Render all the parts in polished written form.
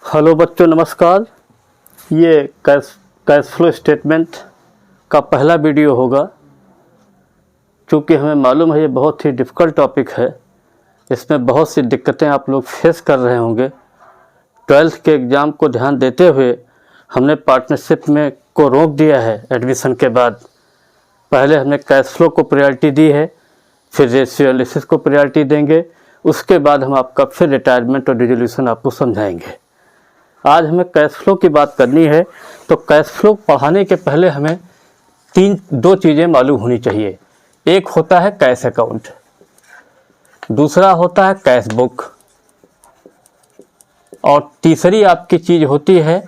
Hello बच्चों, नमस्कार। ये कैश फ्लो स्टेटमेंट का पहला वीडियो होगा। क्योंकि हमें मालूम है ये बहुत ही डिफ़िकल्ट टॉपिक है। इसमें बहुत सी दिक्कतें आप लोग फेस कर रहे होंगे। 12th के एग्ज़ाम को ध्यान देते हुए हमने पार्टनरशिप में को रोक दिया है। एडमिशन के बाद पहले हमने कैश फ्लो को प्रायोरिटी दी है, फिर रेशियो एनालिसिस को प्रायोरिटी देंगे, उसके बाद हम आपका फिर रिटायरमेंट और रिजोल्यूशन आपको समझाएंगे। आज हमें कैश फ्लो की बात करनी है। तो कैश फ्लो पढ़ाने के पहले हमें दो चीज़ें मालूम होनी चाहिए। एक होता है कैश अकाउंट, दूसरा होता है कैश बुक, और तीसरी आपकी चीज़ होती है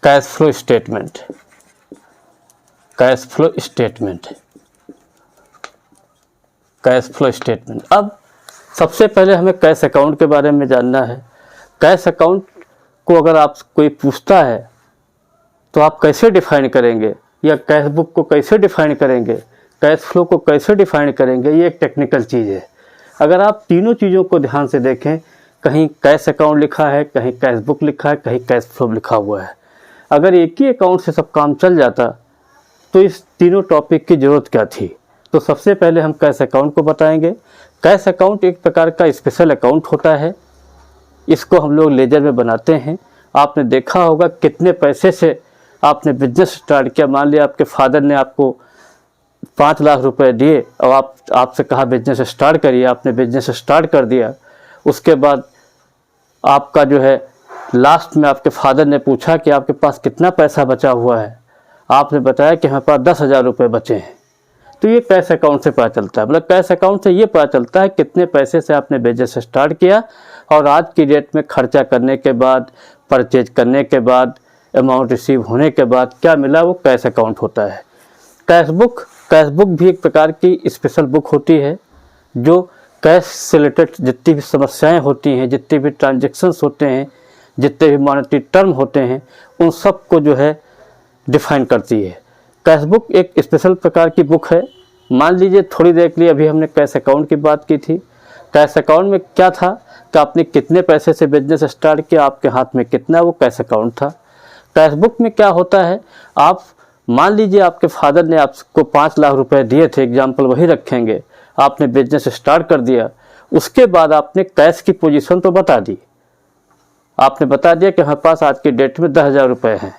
cash flow statement. Cash flow statement, cash flow statement. अब सबसे पहले हमें कैश अकाउंट के बारे में जानना है। कैश अकाउंट को अगर आप कोई पूछता है तो आप कैसे डिफाइन करेंगे, या कैश बुक को कैसे डिफाइन करेंगे, कैश फ्लो को कैसे डिफाइन करेंगे, ये एक टेक्निकल चीज़ है। अगर आप तीनों चीज़ों को ध्यान से देखें, कहीं कैश अकाउंट लिखा है, कहीं कैश बुक लिखा है, कहीं कैश फ्लो लिखा हुआ है। अगर एक ही अकाउंट से सब काम चल जाता तो इस तीनों टॉपिक की ज़रूरत क्या थी। तो सबसे पहले हम कैश अकाउंट को बताएंगे। कैश अकाउंट एक प्रकार का स्पेशल अकाउंट होता है। इसको हम लोग लेजर में बनाते हैं। आपने देखा होगा कितने पैसे से आपने बिजनेस स्टार्ट किया। मान लिया आपके फादर ने आपको 5 लाख रुपए दिए और आपसे कहा बिजनेस स्टार्ट करिए। आपने बिजनेस स्टार्ट कर दिया। उसके बाद आपका जो है लास्ट में आपके फादर ने पूछा कि आपके पास कितना पैसा बचा हुआ है। आपने बताया कि हमारे पास 10,000 रुपये बचे हैं। तो ये कैश अकाउंट से पता चलता है। मतलब कैश अकाउंट से ये पता चलता है कितने पैसे से आपने बिजनेस स्टार्ट किया और आज की डेट में खर्चा करने के बाद, परचेज करने के बाद, अमाउंट रिसीव होने के बाद क्या मिला, वो कैश अकाउंट होता है। कैश बुक भी एक प्रकार की स्पेशल बुक होती है जो कैश से रिलेटेड जितनी भी समस्याएं होती हैं, जितने भी ट्रांजेक्शन्स होते हैं, जितने भी मॉनेटरी टर्म होते हैं, उन सब को जो है डिफाइन करती है। कैश बुक एक स्पेशल प्रकार की बुक है। मान लीजिए थोड़ी देर के लिए अभी हमने कैश अकाउंट की बात की थी। कैश अकाउंट में क्या था कि आपने कितने पैसे से बिजनेस स्टार्ट किया, आपके हाथ में कितना, वो कैश अकाउंट था। कैश बुक में क्या होता है, आप मान लीजिए आपके फादर ने आपको 5 लाख रुपए दिए थे, एग्जाम्पल वही रखेंगे। आपने बिजनेस स्टार्ट कर दिया, उसके बाद आपने कैश की पोजीशन तो बता दी। आपने बता दिया कि हमारे पास आज की डेट में 10,000 रुपये हैं।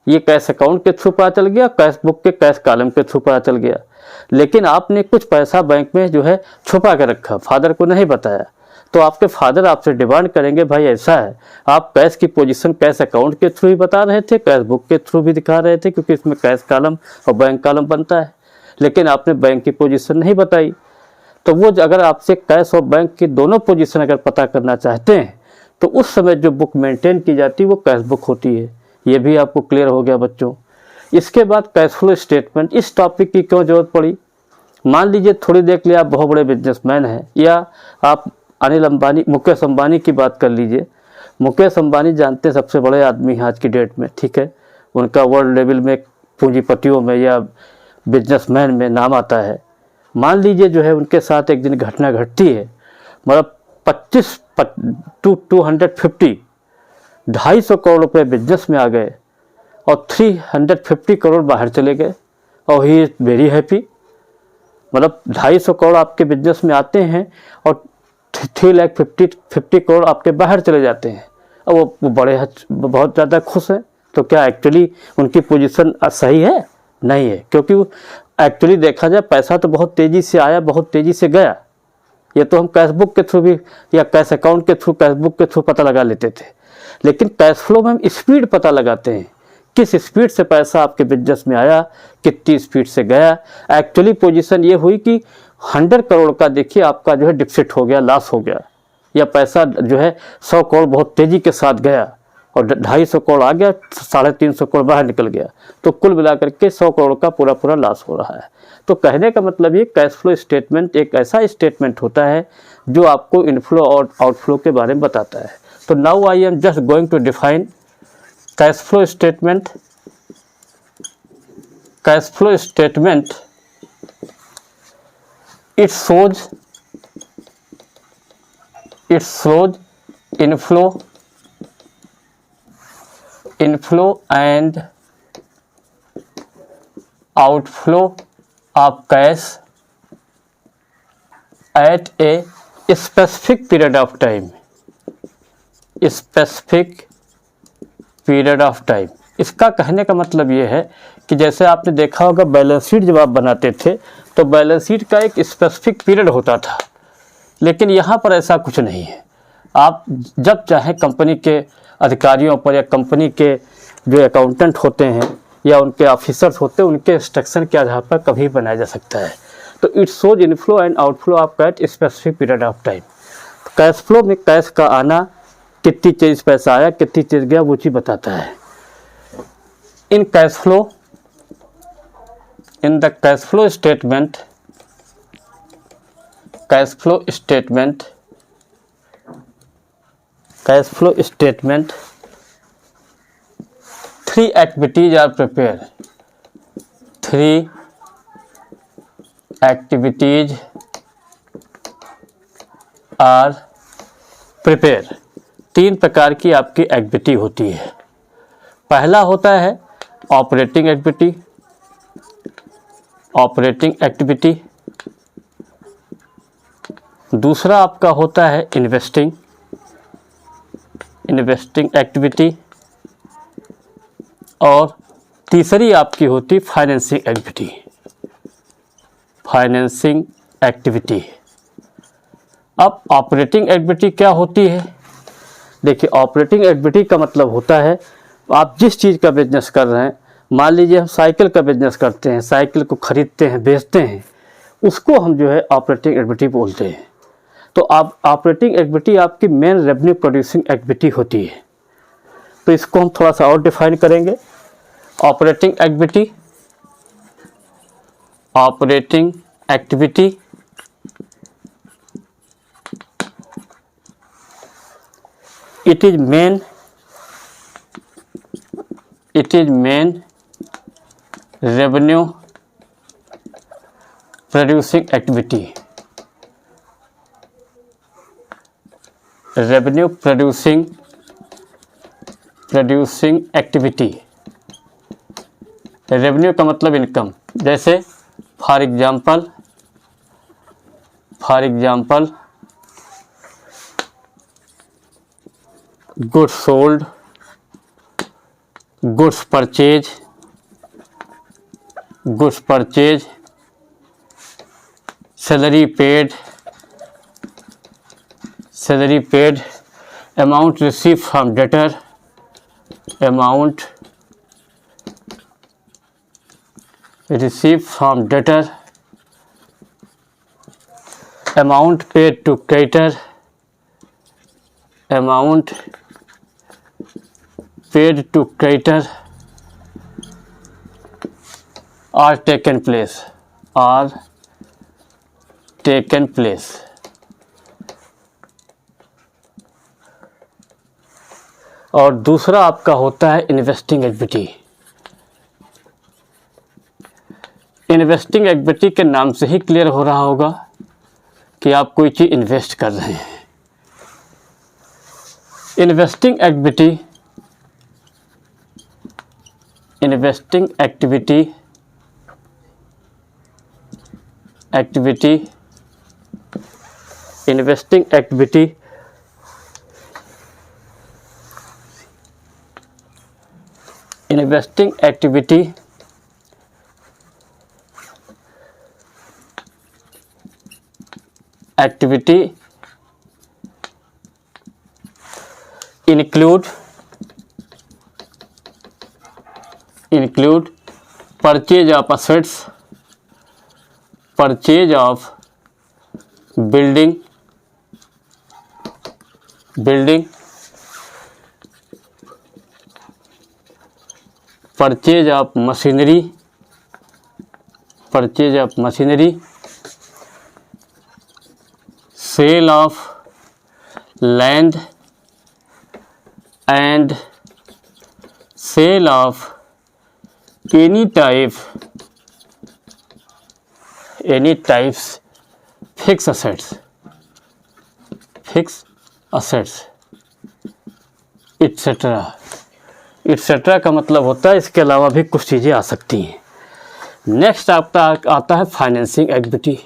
ये कैश अकाउंट के थ्रू पता चल गया, कैश बुक के कैश कॉलम के थ्रू पता चल गया। लेकिन आपने कुछ पैसा बैंक में जो है छुपा के रखा, फादर को नहीं बताया। तो आपके फादर आपसे डिमांड करेंगे, भाई ऐसा है, आप कैश की पोजीशन कैश अकाउंट के थ्रू ही बता रहे थे, कैश बुक के थ्रू भी दिखा रहे थे, क्योंकि इसमें कैश कॉलम और बैंक कॉलम बनता है, लेकिन आपने बैंक की पोजीशन नहीं बताई। तो वो अगर आपसे कैश और बैंक की दोनों पोजीशन अगर पता करना चाहते हैं तो उस समय जो बुक मेंटेन की जाती है वो कैश बुक होती है। ये भी आपको क्लियर हो गया बच्चों। इसके बाद कैश फ्लो स्टेटमेंट। इस टॉपिक की क्यों जरूरत पड़ी, मान लीजिए थोड़ी देर के लिए आप बहुत बड़े बिजनेसमैन हैं, या आप अनिल अंबानी, मुकेश अंबानी की बात कर लीजिए। मुकेश अंबानी जानते हैं सबसे बड़े आदमी हैं आज की डेट में, ठीक है। उनका वर्ल्ड लेवल में पूंजीपतियों में या बिजनेसमैन में नाम आता है। मान लीजिए जो है उनके साथ एक दिन घटना घटती है, मतलब 250 करोड़ रुपए बिजनेस में आ गए और 350 करोड़ बाहर चले गए, और ही इज वेरी हैप्पी। मतलब 250 करोड़ आपके बिजनेस में आते हैं और 350 करोड़ आपके बाहर चले जाते हैं, और वो बहुत ज़्यादा खुश हैं। तो क्या एक्चुअली उनकी पोजीशन सही है? नहीं है, क्योंकि एक्चुअली देखा जाए पैसा तो बहुत तेज़ी से आया, बहुत तेज़ी से गया। ये तो हम कैश बुक के थ्रू भी या कैश अकाउंट के थ्रू, कैश बुक के थ्रू पता लगा लेते थे। लेकिन कैश फ्लो में हम स्पीड पता लगाते हैं, किस स्पीड से पैसा आपके बिजनेस में आया, कितनी स्पीड से गया। एक्चुअली पोजीशन ये हुई कि 100 करोड़ का देखिए आपका जो है डिफिसिट हो गया, लॉस हो गया, या पैसा जो है 100 करोड़ बहुत तेज़ी के साथ गया और 250 करोड़ आ गया, 350 करोड़ बाहर निकल गया। तो कुल मिलाकर के 100 करोड़ का पूरा लॉस हो रहा है। तो कहने का मतलब ये कैश फ्लो स्टेटमेंट एक ऐसा स्टेटमेंट होता है जो आपको इनफ्लो और आउटफ्लो के बारे में बताता है। तो now I am just going to define cash flow statement. Cash flow statement, it shows inflow inflow and outflow of cash at a specific period of time, specific period of time. इसका कहने का मतलब ये है कि जैसे आपने देखा होगा बैलेंस शीट जब आप बनाते थे तो बैलेंस शीट का एक स्पेसिफिक पीरियड होता था, लेकिन यहाँ पर ऐसा कुछ नहीं है। आप जब चाहें कंपनी के अधिकारियों पर या कंपनी के जो अकाउंटेंट होते हैं या उनके ऑफिसर्स होते हैं उनके इंस्ट्रक्शन के आधार पर कभी बनाया जा सकता है। तो it shows inflow and outflow of cash specific period of time. Cash flow में कैश का आना, कितनी चीज़ पैसा आया, कितनी चीज़ गया, वो चीज़ बताता है। In cash flow, in the cash flow statement, cash flow statement, cash flow statement, 3 activities are prepared, 3 activities are prepared। 3 प्रकार की आपकी एक्टिविटी होती है। पहला होता है ऑपरेटिंग एक्टिविटी, ऑपरेटिंग एक्टिविटी। दूसरा आपका होता है इन्वेस्टिंग, इन्वेस्टिंग एक्टिविटी। और तीसरी आपकी होती फाइनेंसिंग एक्टिविटी, फाइनेंसिंग एक्टिविटी। अब ऑपरेटिंग एक्टिविटी क्या होती है? देखिए, ऑपरेटिंग एक्टिविटी का मतलब होता है आप जिस चीज़ का बिजनेस कर रहे हैं, मान लीजिए हम साइकिल का बिजनेस करते हैं, साइकिल को खरीदते हैं, बेचते हैं, उसको हम जो है ऑपरेटिंग एक्टिविटी बोलते हैं। तो आप ऑपरेटिंग एक्टिविटी आपकी मेन रेवेन्यू प्रोड्यूसिंग एक्टिविटी होती है। तो इसको हम थोड़ा सा और डिफाइन करेंगे। Operating activity, operating activity it is main revenue producing activity, revenue producing activity। Revenue का मतलब इनकम। जैसे for example goods sold, goods purchase, salary paid, amount receive from debtor, amount receive from debtor, amount paid to creditor, amount paid to creditor are taken place, और दूसरा आपका होता है investing activity. Investing activity के नाम से ही clear हो रहा होगा कि आप कोई चीज़ इन्वेस्ट कर रहे हैं। Investing activity investing activity include purchase of assets, purchase of building, purchase of machinery, sale of land and sale of any types fixed assets etc. Etcetera का मतलब होता है इसके अलावा भी कुछ चीज़ें आ सकती हैं। नेक्स्ट आपका आता है फाइनेंसिंग एक्टिविटी।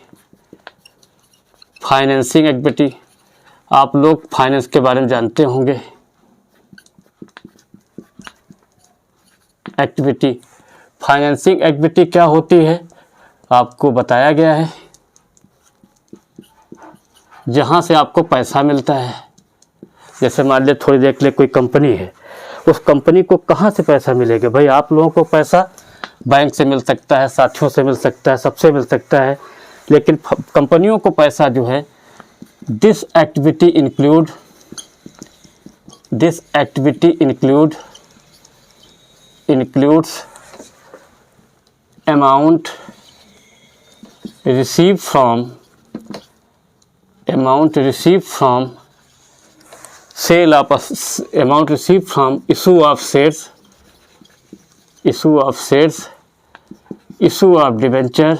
फाइनेंसिंग एक्टिविटी, आप लोग फाइनेंस के बारे में जानते होंगे। एक्टिविटी, फाइनेंसिंग एक्टिविटी क्या होती है आपको बताया गया है, जहाँ से आपको पैसा मिलता है। जैसे मान लीजिए थोड़ी देर के लिए कोई कंपनी है, उस कंपनी को कहाँ से पैसा मिलेगा भाई? आप लोगों को पैसा बैंक से मिल सकता है, साथियों से मिल सकता है, सबसे मिल सकता है, लेकिन कंपनियों को पैसा जो है this activity includes amount received from sale of amount received from issue of shares, issue of debenture,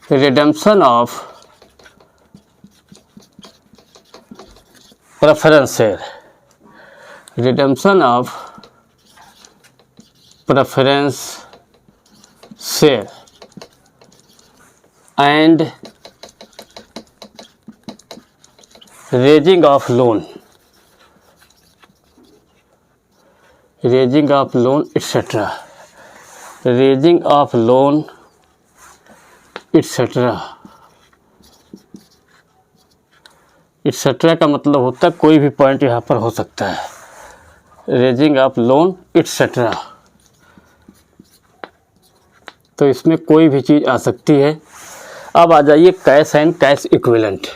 redemption of preference share, and raising of loan, etc. Etcetera का मतलब होता है कोई भी पॉइंट यहाँ पर हो सकता है। रेजिंग ऑफ लोन एटसेट्रा, तो इसमें कोई भी चीज़ आ सकती है। अब आ जाइए कैश एंड कैश इक्विवेलेंट।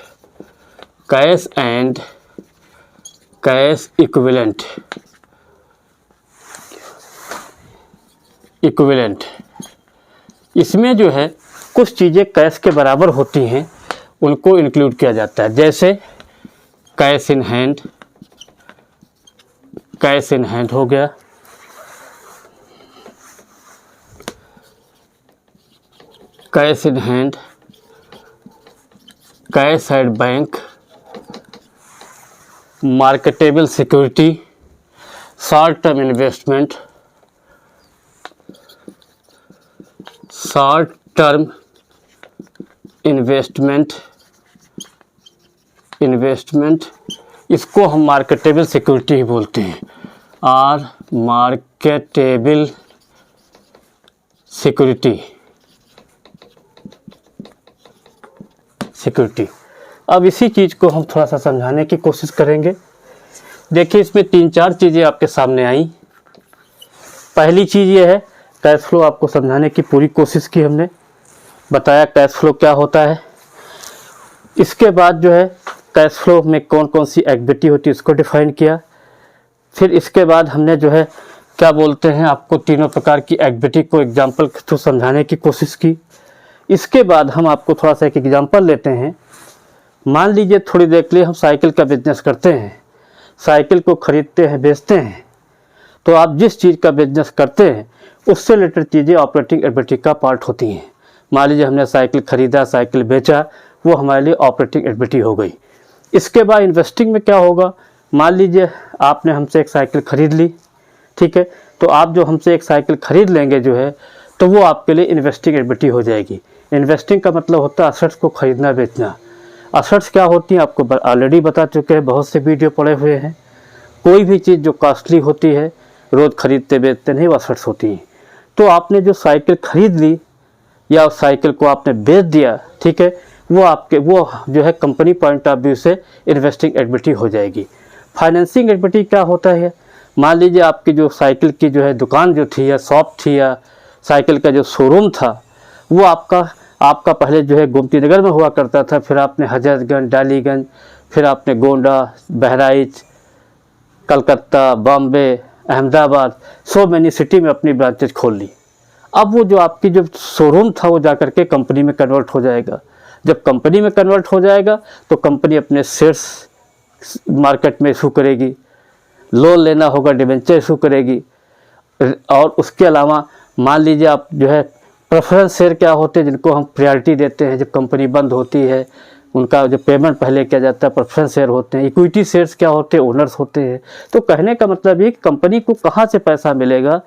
इसमें जो है कुछ चीज़ें कैश के बराबर होती हैं, उनको इंक्लूड किया जाता है। जैसे कैश इन हैंड हो गया, cash in hand, cash at bank, marketable security, short term investment, इसको हम मार्केटेबल सिक्योरिटी ही बोलते हैं। Marketable security. अब इसी चीज़ को हम थोड़ा सा समझाने की कोशिश करेंगे। देखिए इसमें 3-4 चीज़ें आपके सामने आई। पहली चीज़ ये है, कैश फ्लो आपको समझाने की पूरी कोशिश की हमने, बताया कैश फ्लो क्या होता है। इसके बाद जो है कैश फ्लो में कौन कौन सी एक्टिविटी होती है इसको डिफाइन किया। फिर इसके बाद हमने जो है क्या बोलते हैं आपको तीनों प्रकार की एक्टिविटी को एग्जाम्पल के थ्रू समझाने की कोशिश की। इसके बाद हम आपको थोड़ा सा एक एग्जाम्पल लेते हैं। मान लीजिए थोड़ी देर के लिए हम साइकिल का बिजनेस करते हैं, साइकिल को खरीदते हैं, बेचते हैं, तो आप जिस चीज़ का बिजनेस करते हैं उससे रिलेटेड चीज़ें ऑपरेटिंग एक्टिविटी का पार्ट होती हैं। मान लीजिए हमने साइकिल खरीदा, साइकिल बेचा, वो हमारे लिए ऑपरेटिंग एक्टिविटी हो गई। इसके बाद इन्वेस्टिंग में क्या होगा, मान लीजिए आपने हमसे एक साइकिल खरीद ली, ठीक है, तो आप जो हमसे एक साइकिल खरीद लेंगे जो है, तो वो आपके लिए इन्वेस्टिंग एक्टिविटी हो जाएगी। इन्वेस्टिंग का मतलब होता है असेट्स को खरीदना बेचना। असेट्स क्या होती हैं आपको ऑलरेडी बता चुके हैं, बहुत से वीडियो पड़े हुए हैं। कोई भी चीज़ जो कॉस्टली होती है, रोज़ खरीदते बेचते नहीं, वो असेट्स होती हैं। तो आपने जो साइकिल खरीद ली या उस साइकिल को आपने बेच दिया, ठीक है, वो जो है कंपनी पॉइंट ऑफ व्यू से इन्वेस्टिंग एक्टिविटी हो जाएगी। फाइनेंसिंग एक्टिविटी क्या होता है, मान लीजिए आपकी जो साइकिल की जो है दुकान जो थी या शॉप थी या साइकिल का जो शोरूम था, वो आपका पहले जो है गोमती नगर में हुआ करता था, फिर आपने हजरतगंज, डालीगंज, फिर आपने Gonda, Bahraich, Calcutta, Bombay, Ahmedabad, so many city में अपनी ब्रांचेज खोल ली। अब वो जो आपकी जो शोरूम था वो जाकर के कंपनी में कन्वर्ट हो जाएगा। जब कंपनी में कन्वर्ट हो जाएगा तो कंपनी अपने शेयर्स मार्केट में इशू करेगी। लोन लेना होगा डिबेंचर इशू करेगी। और उसके अलावा मान लीजिए आप जो है प्रेफरेंस शेयर क्या होते हैं, जिनको हम प्रायोरिटी देते हैं जब कंपनी बंद होती है, उनका जो पेमेंट पहले किया जाता है, प्रेफरेंस शेयर होते हैं। इक्विटी शेयर्स क्या होते हैं, ओनर्स होते हैं। तो कहने का मतलब ये कि कंपनी को कहाँ से पैसा मिलेगा,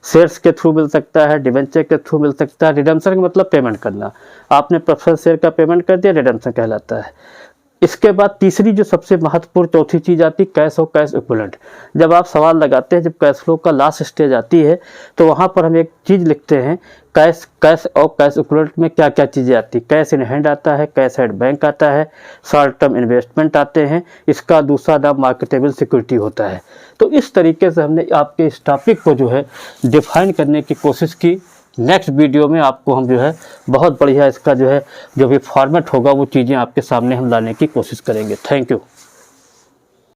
शेयर्स के थ्रू मिल सकता है, डिबेंचर के थ्रू मिल सकता है। रिडेम्पशन का मतलब पेमेंट करना, आपने प्रेफरेंस शेयर का पेमेंट कर दिया, रिडेम्पशन कहलाता है। इसके बाद तीसरी जो सबसे महत्वपूर्ण चौथी चीज़ आती है कैश और कैश इक्विवेलेंट। जब आप सवाल लगाते हैं, जब कैश फ्लो का लास्ट स्टेज आती है, तो वहाँ पर हम एक चीज़ लिखते हैं कैश और कैश इक्विवेलेंट में क्या क्या चीज़ें आती। कैश इन हैंड आता है, कैश एट बैंक आता है, शॉर्ट टर्म इन्वेस्टमेंट आते हैं, इसका दूसरा नाम मार्केटेबल सिक्योरिटी होता है। तो इस तरीके से हमने आपके इस टॉपिक को जो है डिफाइन करने की कोशिश की। नेक्स्ट वीडियो में आपको हम जो है बहुत बढ़िया इसका जो है जो भी फॉर्मेट होगा वो चीज़ें आपके सामने हम लाने की कोशिश करेंगे। Thank you.